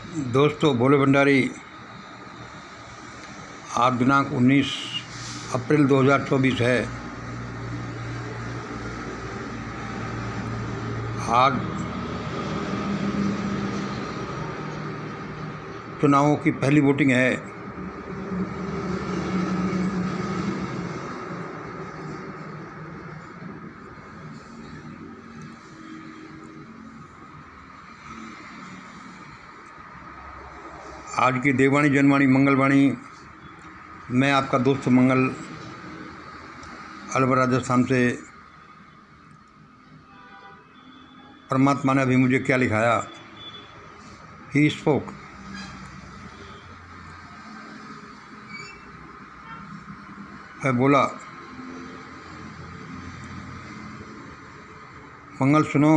दोस्तों, भोले भंडारी। आज दिनांक 19 अप्रैल 2024 है। आज चुनावों की पहली वोटिंग है। आज की देववाणी जनवाणी मंगलवाणी। मैं आपका दोस्त मंगल अलवर राजस्थान से। परमात्मा ने अभी मुझे क्या लिखाया। He spoke. मैं बोला, मंगल सुनो,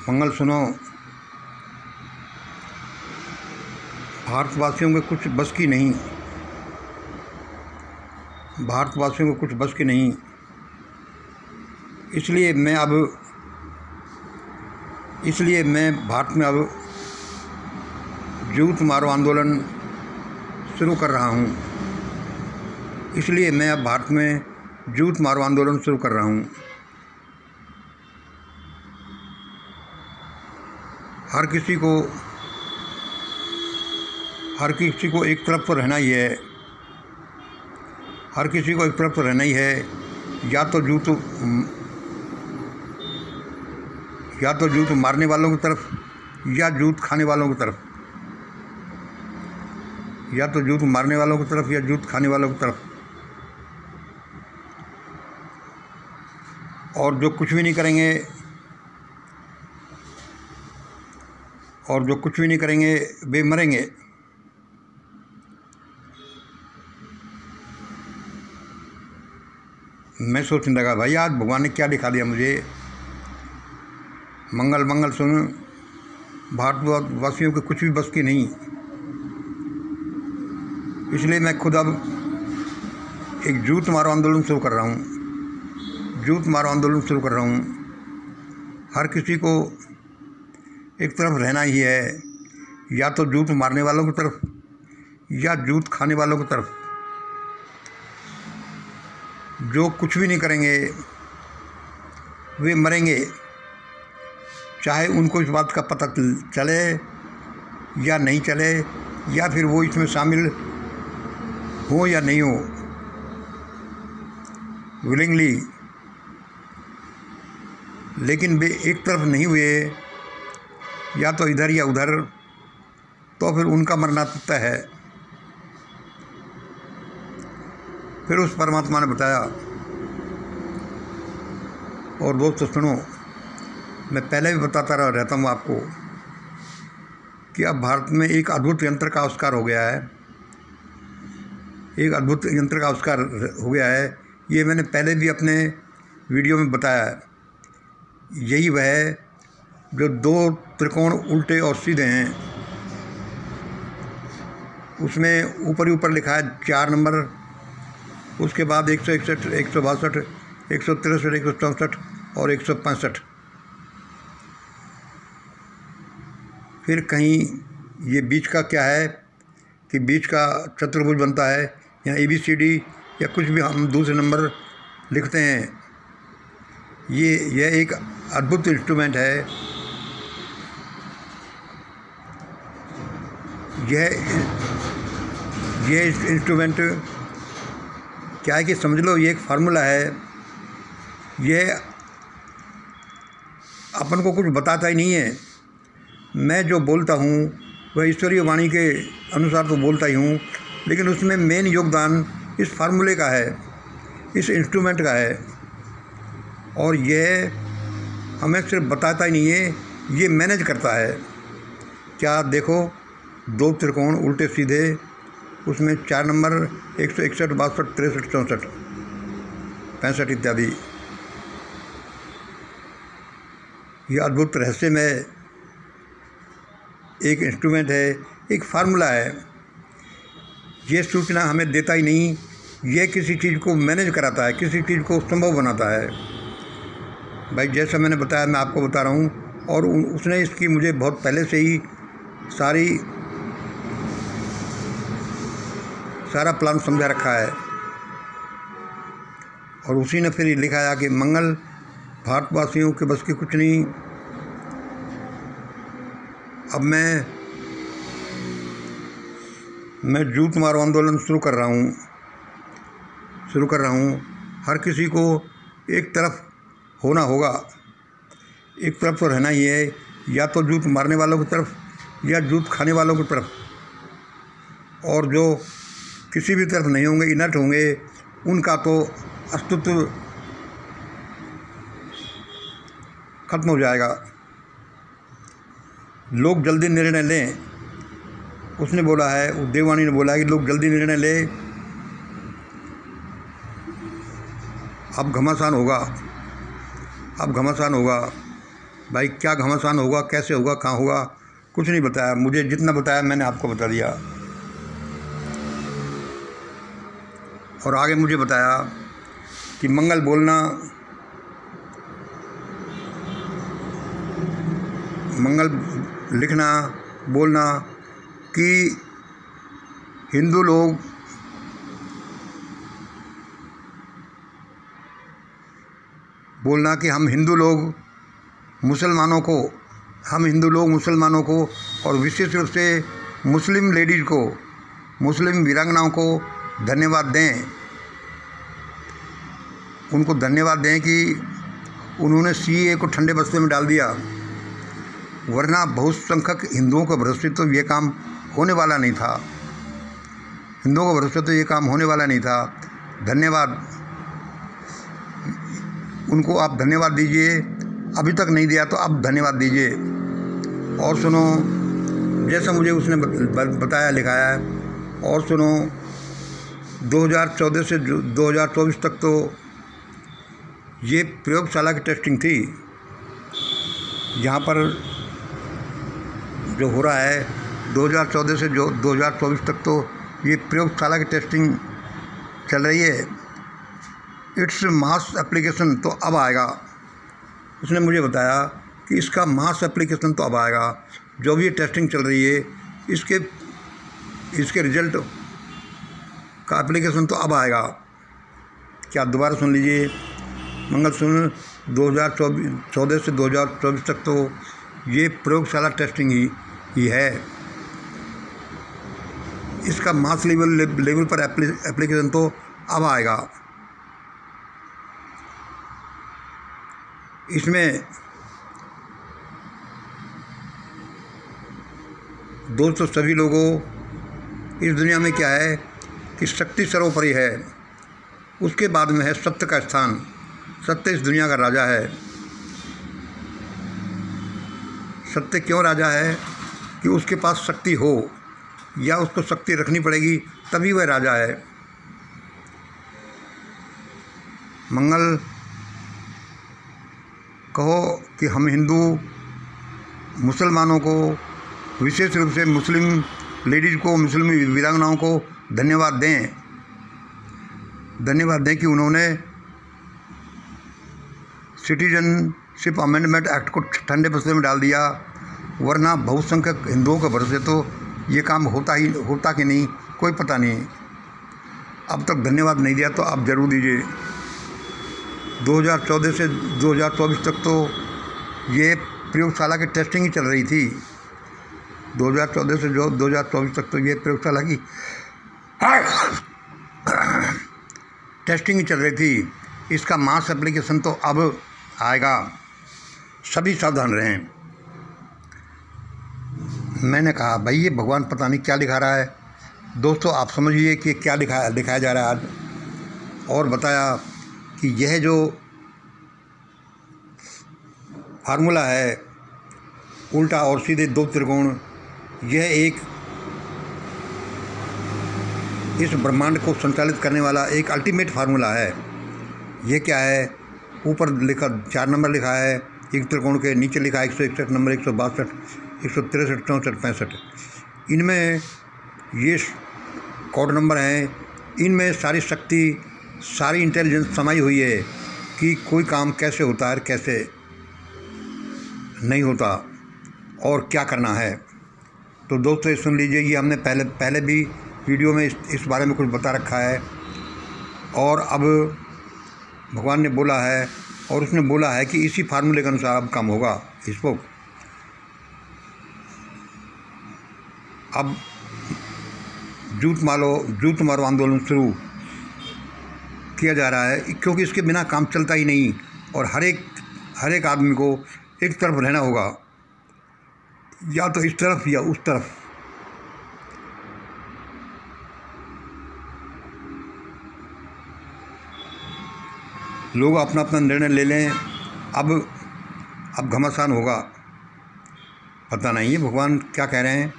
मंगल सुनो। भारतवासियों के कुछ बस की नहीं, भारतवासियों को कुछ बस की नहीं। इसलिए मैं भारत में अब जूत मारो आंदोलन शुरू कर रहा हूँ। इसलिए मैं अब भारत में जूत मारो आंदोलन शुरू कर रहा हूँ। हर किसी को एक तरफ तो रहना ही है। हर किसी को एक तरफ तो रहना ही है। या तो जूत मारने वालों की तरफ, या जूत खाने वालों की तरफ। या तो जूत मारने वालों की तरफ, या जूत खाने वालों की तरफ। और जो कुछ भी नहीं करेंगे वे मरेंगे। मैं सोचने लगा, भाई आज भगवान ने क्या दिखा दिया मुझे। मंगल मंगल सुन, भारतवासियों के कुछ भी बस की नहीं। इसलिए मैं खुद अब एक जूत मारो आंदोलन शुरू कर रहा हूँ। जूत मारो आंदोलन शुरू कर रहा हूँ। हर किसी को एक तरफ रहना ही है। या तो जूत मारने वालों की तरफ, या जूत खाने वालों की तरफ। जो कुछ भी नहीं करेंगे वे मरेंगे, चाहे उनको इस बात का पता चले या नहीं चले, या फिर वो इसमें शामिल हो या नहीं हो। विलिंगली। लेकिन वे एक तरफ नहीं हुए, या तो इधर या उधर, तो फिर उनका मरना तय है। फिर उस परमात्मा ने बताया। और दोस्तों सुनो, मैं पहले भी बताता रहता हूँ आपको कि अब भारत में एक अद्भुत यंत्र का आविष्कार हो गया है। एक अद्भुत यंत्र का आविष्कार हो गया है। ये मैंने पहले भी अपने वीडियो में बताया है। यही वह है जो दो त्रिकोण उल्टे और सीधे हैं। उसमें ऊपर ही ऊपर लिखा है 4 नंबर, उसके बाद 161, 162, 163, 164 और 165। फिर कहीं ये बीच का क्या है कि बीच का चतुर्भुज बनता है, या ABCD या कुछ भी हम दूसरे नंबर लिखते हैं। यह एक अद्भुत इंस्ट्रूमेंट है। यह इंस्ट्रूमेंट क्या है कि समझ लो, ये एक फार्मूला है। ये अपन को कुछ बताता ही नहीं है। मैं जो बोलता हूँ वह ईश्वरीय वाणी के अनुसार तो बोलता ही हूँ, लेकिन उसमें मेन योगदान इस फार्मूले का है, इस इंस्ट्रूमेंट का है। और यह हमें सिर्फ बताता ही नहीं है, ये मैनेज करता है। क्या देखो, 2 त्रिकोण उल्टे सीधे, उसमें 4 नंबर, 161, 62, 63, 64, 65 इत्यादि। ये अद्भुत रहस्यमय एक इंस्ट्रूमेंट है, एक फार्मूला है। ये सूचना हमें देता ही नहीं, ये किसी चीज़ को मैनेज कराता है, किसी चीज़ को संभव बनाता है। भाई जैसा मैंने बताया मैं आपको बता रहा हूँ, और उसने इसकी मुझे बहुत पहले से ही सारा प्लान समझा रखा है। और उसी ने फिर लिखाया कि मंगल भारतवासियों के बस की कुछ नहीं। अब मैं जूत मारो आंदोलन शुरू कर रहा हूँ। हर किसी को एक तरफ होना होगा, एक तरफ तो रहना ही है, या तो जूत मारने वालों की तरफ या जूत खाने वालों की तरफ। और जो किसी भी तरफ नहीं होंगे, इनर्ट होंगे, उनका तो अस्तित्व खत्म हो जाएगा। लोग जल्दी निर्णय लें, उसने बोला है, उस देववाणी ने बोला है कि लोग जल्दी निर्णय लें, अब घमासान होगा। भाई क्या घमासान होगा, कैसे होगा, कहाँ होगा, कुछ नहीं बताया। मुझे जितना बताया मैंने आपको बता दिया। और आगे मुझे बताया कि मंगल बोलना, मंगल लिखना, बोलना कि हिंदू लोग हम हिंदू लोग मुसलमानों को और विशेष रूप से मुस्लिम लेडीज़ को, मुस्लिम वीरांगनाओं को धन्यवाद दें। उनको धन्यवाद दें कि उन्होंने सीएए को ठंडे बस्ते में डाल दिया, वरना बहुसंख्यक हिंदुओं का भरोसे तो ये काम होने वाला नहीं था। धन्यवाद उनको, आप धन्यवाद दीजिए। अभी तक नहीं दिया तो आप धन्यवाद दीजिए। और सुनो, जैसा मुझे उसने बताया, लिखाया है, और सुनो, 2014 से 2024 तक तो ये प्रयोगशाला की टेस्टिंग थी। यहाँ पर जो हो रहा है 2014 से 2024 तक तो ये प्रयोगशाला की टेस्टिंग चल रही है। इट्स मास एप्लीकेशन तो अब आएगा। उसने मुझे बताया कि इसका मास एप्लीकेशन तो अब आएगा। जो भी ये टेस्टिंग चल रही है, इसके रिजल्ट का एप्लीकेशन तो अब आएगा। क्या दोबारा सुन लीजिए, मंगल सुन, 2014 से 2024 तक तो ये प्रयोगशाला टेस्टिंग ही है। इसका मास लेवल पर एप्लीकेशन तो अब आएगा। इसमें दोस्तों सभी लोगों, इस दुनिया में क्या है कि शक्ति सर्वोपरि है, उसके बाद में है सत्य का स्थान। सत्य इस दुनिया का राजा है। सत्य क्यों राजा है? कि उसके पास शक्ति हो, या उसको शक्ति रखनी पड़ेगी, तभी वह राजा है। मंगल कहो कि हम हिंदू मुसलमानों को, विशेष रूप से मुस्लिम लेडीज़ को, मुस्लिम वीरांगनाओं को धन्यवाद दें कि उन्होंने सिटीजनशिप अमेंडमेंट एक्ट को ठंडे बस्ते में डाल दिया, वरना बहुसंख्यक हिंदुओं का भरोसे तो ये काम होता कि नहीं, कोई पता नहीं। अब तक धन्यवाद नहीं दिया तो आप ज़रूर दीजिए। 2014 से 2024 तक तो ये प्रयोगशाला की टेस्टिंग ही चल रही थी। 2014 से 2024 तक तो ये प्रयोगशाला की टेस्टिंग ही चल रही थी। इसका मास एप्लीकेशन तो अब आएगा। सभी सावधान रहें। मैंने कहा भाई ये भगवान पता नहीं क्या दिखा रहा है। दोस्तों आप समझिए कि क्या दिखाया जा रहा है आज। और बताया कि यह जो फार्मूला है, उल्टा और सीधे दो त्रिकोण, यह एक इस ब्रह्मांड को संचालित करने वाला एक अल्टीमेट फार्मूला है। ये क्या है? ऊपर लिखा 4 नंबर लिखा है एक त्रिकोण के, नीचे लिखा है 161 नंबर, 162, 163, 64, 65। इनमें ये कोड नंबर हैं। इनमें सारी शक्ति, सारी इंटेलिजेंस समाई हुई है कि कोई काम कैसे होता है, कैसे नहीं होता और क्या करना है। तो दोस्तों सुन लीजिए, ये हमने पहले भी वीडियो में इस बारे में कुछ बता रखा है। और अब भगवान ने बोला है और उसने बोला है कि इसी फार्मूले के अनुसार अब काम होगा। इसको अब जूत मारो आंदोलन शुरू किया जा रहा है, क्योंकि इसके बिना काम चलता ही नहीं। और हर एक आदमी को एक तरफ रहना होगा, या तो इस तरफ या उस तरफ। लोग अपना अपना निर्णय ले लें। अब घमासान होगा, पता नहीं है भगवान क्या कह रहे हैं।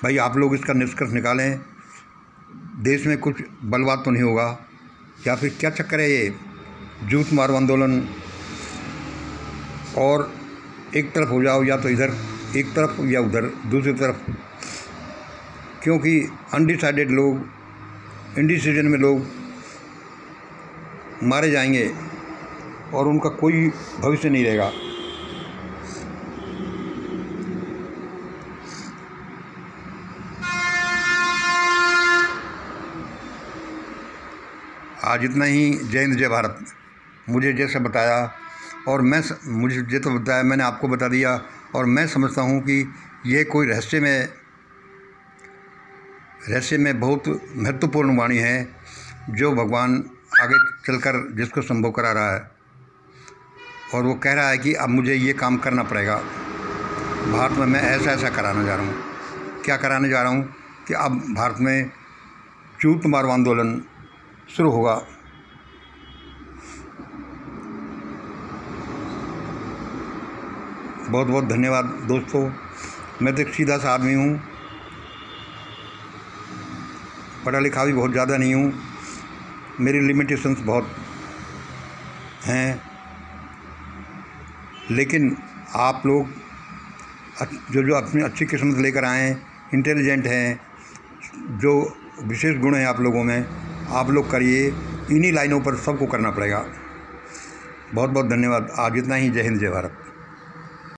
भाई आप लोग इसका निष्कर्ष निकालें। देश में कुछ बलवाद तो नहीं होगा, या फिर क्या चक्कर है ये जूत मारो आंदोलन, और एक तरफ हो जाओ, या तो इधर एक तरफ या उधर दूसरी तरफ। क्योंकि अनडिसाइडेड लोग, इंडिसीजन में लोग मारे जाएंगे और उनका कोई भविष्य नहीं रहेगा। आज इतना ही। जय हिंद, जय भारत। मुझे जैसा बताया और मुझे जैसा बताया मैंने आपको बता दिया। और मैं समझता हूँ कि ये कोई रहस्य में बहुत महत्वपूर्ण वाणी है, जो भगवान आगे चलकर जिसको संभव करा रहा है। और वो कह रहा है कि अब मुझे ये काम करना पड़ेगा। भारत में मैं ऐसा कराने जा रहा हूँ। क्या कराने जा रहा हूँ कि अब भारत में जूत मारो आंदोलन शुरू होगा। बहुत बहुत धन्यवाद दोस्तों। मैं तो एक सीधा सा आदमी हूँ, पढ़ा लिखा भी बहुत ज़्यादा नहीं हूँ, मेरी लिमिटेशंस बहुत हैं। लेकिन आप लोग जो अपनी अच्छी किस्मत लेकर आए हैं, इंटेलिजेंट हैं, जो विशेष गुण हैं आप लोगों में, आप लोग करिए। इन्हीं लाइनों पर सबको करना पड़ेगा। बहुत बहुत धन्यवाद। आज इतना ही। जय हिंद, जय भारत।